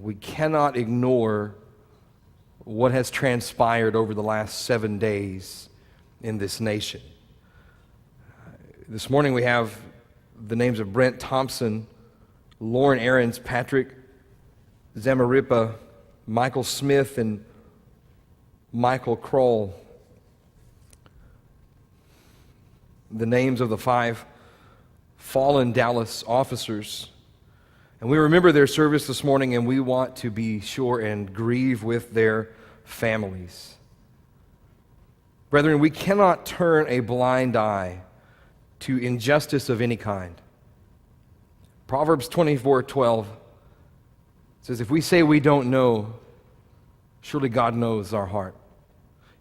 We cannot ignore what has transpired over the last 7 days in this nation. This morning we have the names of Brent Thompson, Lauren Aarons, Patrick Zamaripa, Michael Smith, and Michael Kroll. The names of the 5 fallen Dallas officers. And we remember their service this morning, and we want to be sure and grieve with their families. Brethren, we cannot turn a blind eye to injustice of any kind. Proverbs 24:12 says, if we say we don't know, surely God knows our heart.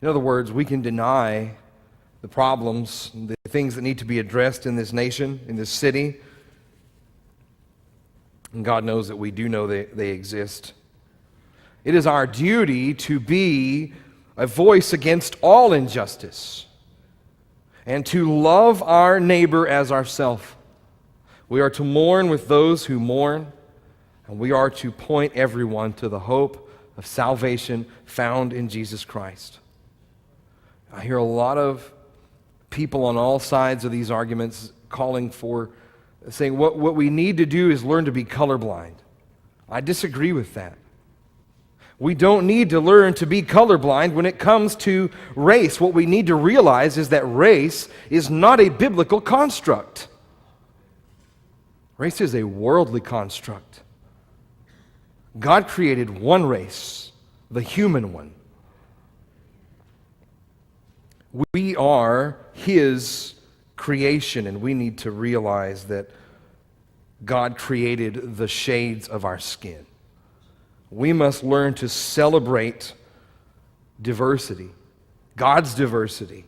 In other words, we can deny the problems, the things that need to be addressed in this nation, in this city, and God knows that we do know they exist. It is our duty to be a voice against all injustice and to love our neighbor as ourselves. We are to mourn with those who mourn, and we are to point everyone to the hope of salvation found in Jesus Christ. I hear a lot of people on all sides of these arguments saying what we need to do is learn to be colorblind. I disagree with that. We don't need to learn to be colorblind when it comes to race. What we need to realize is that race is not a biblical construct. Race is a worldly construct. God created one race, the human one. We are His creation, and we need to realize that God created the shades of our skin. We must learn to celebrate diversity, God's diversity,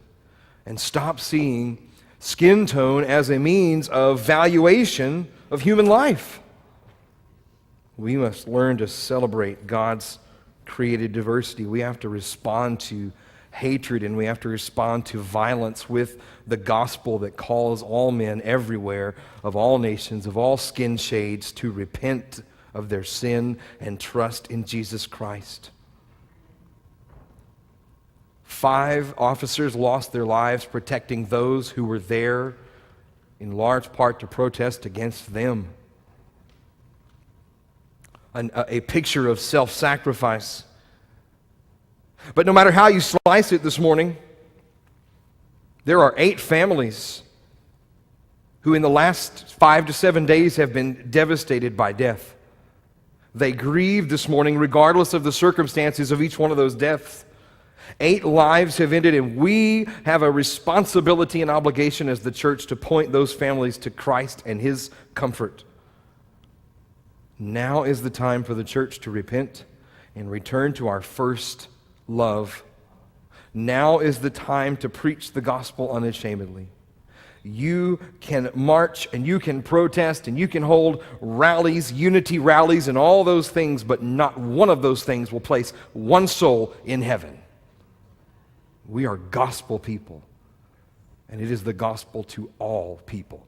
and stop seeing skin tone as a means of valuation of human life. We must learn to celebrate God's created diversity. We have to respond to hatred, and we have to respond to violence with the gospel that calls all men everywhere, of all nations, of all skin shades, to repent of their sin and trust in Jesus Christ. 5 officers lost their lives protecting those who were there, in large part to protest against them. A picture of self-sacrifice. But no matter how you slice it this morning, there are 8 families who in the last 5 to 7 days have been devastated by death. They grieve this morning regardless of the circumstances of each one of those deaths. 8 lives have ended, and we have a responsibility and obligation as the church to point those families to Christ and His comfort. Now is the time for the church to repent and return to our first love. Now is the time to preach the gospel unashamedly. You can march and you can protest and you can hold rallies, unity rallies, and all those things, but not one of those things will place one soul in heaven. We are gospel people, and it is the gospel to all people.